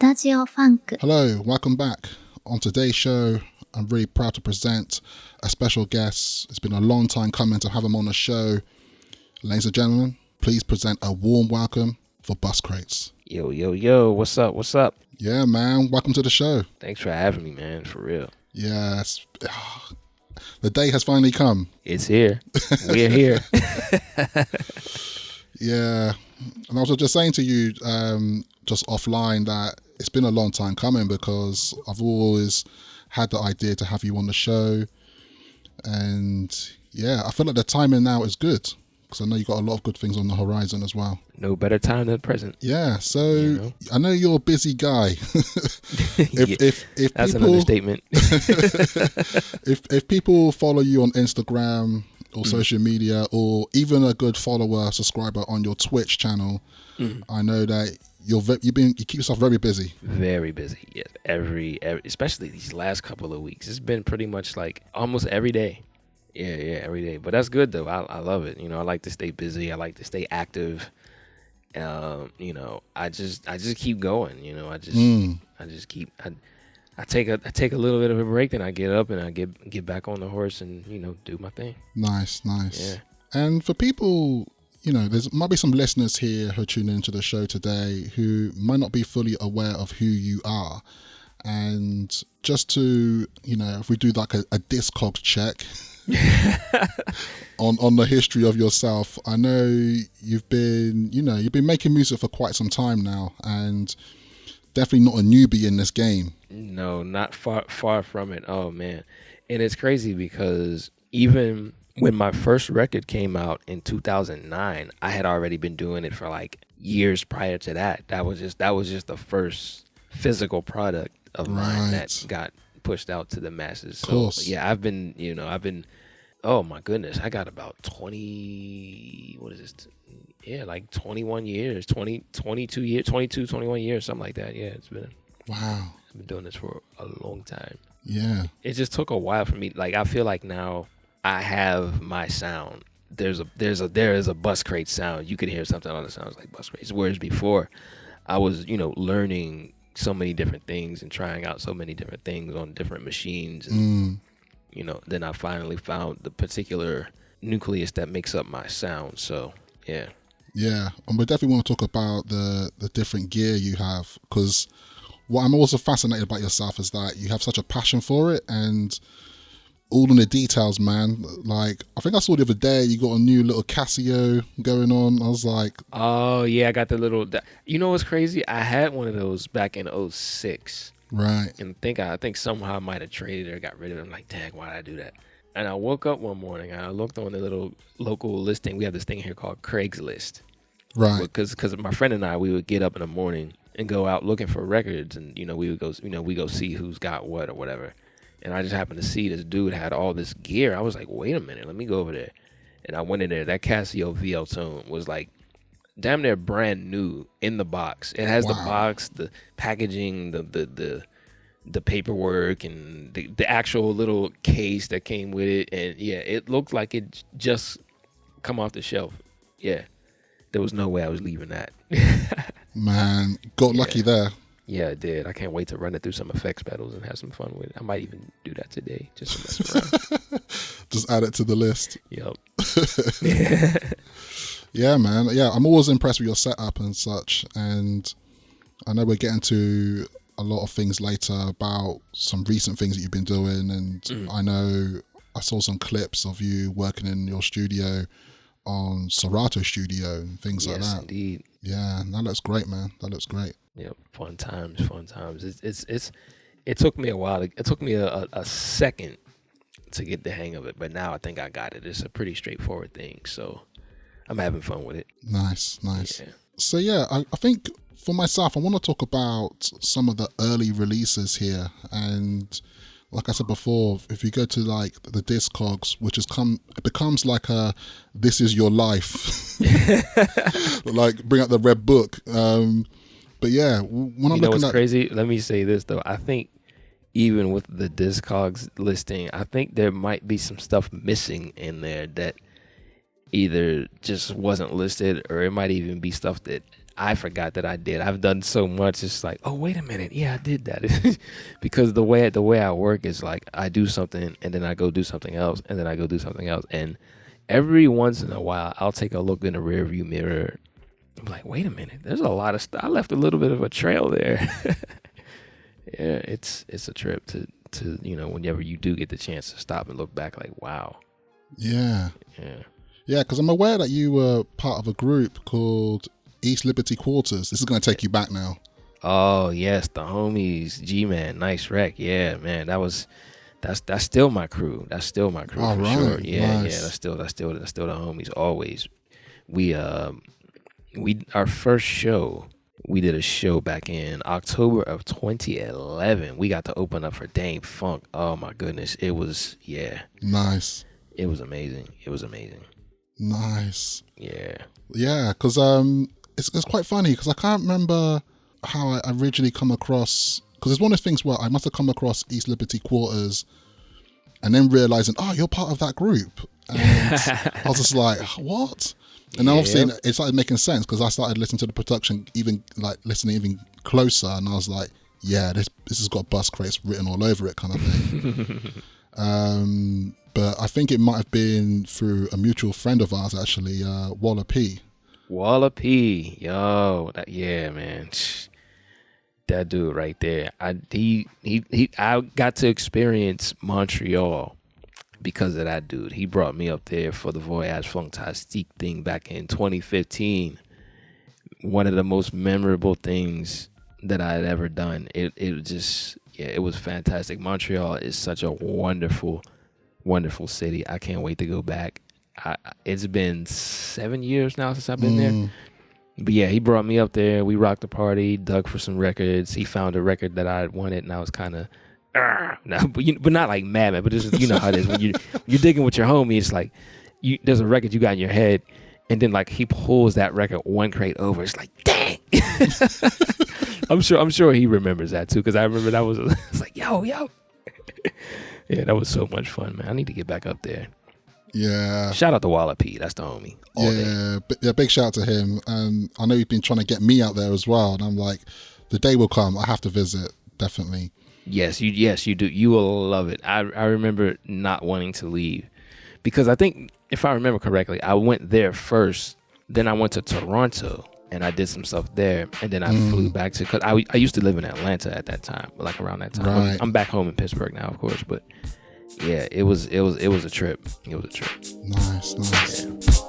タジオファンク Hello, welcome back. On today's show, I'm really proud to present a special guest. It's been a long time coming to have him on the show. Ladies and gentlemen, please present a warm welcome for Buscrates. Yo, what's up? Yeah, man, welcome to the show. Thanks for having me, man, for real. Yes, the day has finally come. It's here. We're here. Yeah, and I was just saying to you just offline that it's been a long time coming because I've always had the idea to have you on the show, and yeah, I feel like the timing now is good because I know you got a lot of good things on the horizon as well. No better time than the present. Yeah, so I know you're a busy guy. if That's people, an understatement. if people follow you on Instagram or social media, or even a good follower, subscriber on your Twitch channel, I know that you keep yourself very busy. Very busy. Yes, every especially these last couple of weeks. It's been pretty much like almost every day. Yeah, every day. But that's good though. I love it. I like to stay busy. I like to stay active. I just keep going. I take a little bit of a break, then I get up and I get back on the horse and do my thing. Nice. Yeah. And for people, there might be some listeners here who tune into the show today who might not be fully aware of who you are. And just to, if we do like a Discog check on the history of yourself, I know you've been making music for quite some time now, and definitely not a newbie in this game. No, not far from it. Oh man. And it's crazy because even when my first record came out in 2009, I had already been doing it for like years prior to that. That was just the first physical product of mine that got pushed out to the masses. So yeah, I've been, oh my goodness, I got about 20, what is this? Yeah, like 21 years, 22 years, 22, 21 years, something like that. Yeah, it's been. Wow. I've been doing this for a long time. Yeah. It just took a while for me. Like, I feel like now I have my sound. There is a Buscrates sound. You could hear something on the sounds like Buscrates. Whereas before, I was, learning so many different things and trying out so many different things on different machines. And, then I finally found the particular nucleus that makes up my sound. So, yeah. Yeah. And we definitely want to talk about the different gear you have, because what I'm also fascinated about yourself is that you have such a passion for it and all in the details, man. Like, I think I saw the other day you got a new little Casio going on. I was like, oh yeah, I got the little. You know what's crazy? I had one of those back in 2006. Right. And I think somehow I might have traded it or got rid of it. I'm like, dang, why did I do that? And I woke up one morning and I looked on the little local listing. We have this thing here called Craigslist. Right. Because my friend and I, we would get up in the morning and go out looking for records, and we would go, we go see who's got what or whatever. And I just happened to see this dude had all this gear. I was like, wait a minute, let me go over there. And I went in there. That Casio VL Tone was like damn near brand new in the box. It has the box, the packaging, the paperwork, and the actual little case that came with it. And yeah, it looked like it just come off the shelf. Yeah, there was no way I was leaving that. Man, got lucky there. Yeah, I did. I can't wait to run it through some effects pedals and have some fun with it. I might even do that today, just to mess around. Just add it to the list. Yep. Yeah, man. Yeah, I'm always impressed with your setup and such. And I know we're getting to a lot of things later about some recent things that you've been doing. And I know I saw some clips of you working in your studio on Serato Studio and things like that. Yes, indeed. Yeah, that looks great, man. That looks great. Yep, fun times. It took me a while. It took me a second to get the hang of it, but now I think I got it. It's a pretty straightforward thing, so I'm having fun with it. Nice. Yeah. So yeah, I think for myself, I want to talk about some of the early releases here. And like I said before, if you go to like the Discogs, which it becomes like a This Is Your Life, like bring out the red book. But yeah, when I'm looking at crazy, let me say this though. I think even with the Discogs listing, I think there might be some stuff missing in there that either just wasn't listed, or it might even be stuff that I forgot that I did. I've done so much. It's like, oh, wait a minute. Yeah, I did that. Because the way I work is like I do something and then I go do something else and then I go do something else. And every once in a while, I'll take a look in the rearview mirror. I'm like, wait a minute. There's a lot of stuff. I left a little bit of a trail there. Yeah, it's a trip to whenever you do get the chance to stop and look back, like, wow. Yeah. Yeah. Yeah, because I'm aware that you were part of a group called East Liberty Quarters. This is going to take you back now. Oh yes, the homies, G-Man, nice wreck. Yeah, man, that's still my crew. That's still my crew for sure. Yeah, nice. yeah, that's still the homies. Always. We our first show. We did a show back in October of 2011. We got to open up for Dame Funk. Oh my goodness, it was nice. It was amazing. Nice. Yeah. Yeah, because it's quite funny because I can't remember how I originally come across, because it's one of those things where I must have come across East Liberty Quarters and then realizing, oh, you're part of that group. And I was just like, what? And then obviously it started making sense because I started listening to the production, listening even closer, and I was like, yeah, this has got Buscrates written all over it kind of thing. But I think it might have been through a mutual friend of ours, actually, Walla P. Walla P, yo, man, that dude right there. I got to experience Montreal because of that dude. He brought me up there for the Voyage Fantastique thing back in 2015. One of the most memorable things that I had ever done. It was fantastic. Montreal is such a wonderful, wonderful city. I can't wait to go back. It's been 7 years now since I've been there. But yeah, he brought me up there. We rocked the party, dug for some records. He found a record that I wanted, and I was kind of, but not like mad, but just, you know how it is when you're digging with your homie. It's like there's a record you got in your head, and then like he pulls that record one crate over. It's like, dang. I'm sure he remembers that too, because I remember that was it's like yo. Yeah, that was so much fun, man. I need to get back up there. Yeah. Shout out to Walla P. That's the homie. Big shout out to him. I know he's been trying to get me out there as well, and I'm like, the day will come. I have to visit, definitely. Yes, you do. You will love it. I remember not wanting to leave because I think, if I remember correctly, I went there first. Then I went to Toronto and I did some stuff there, and then I flew back to, because I used to live in Atlanta at that time, like around that time. Right. I'm back home in Pittsburgh now, of course, but yeah, it was a trip. It was a trip. Nice. Yeah.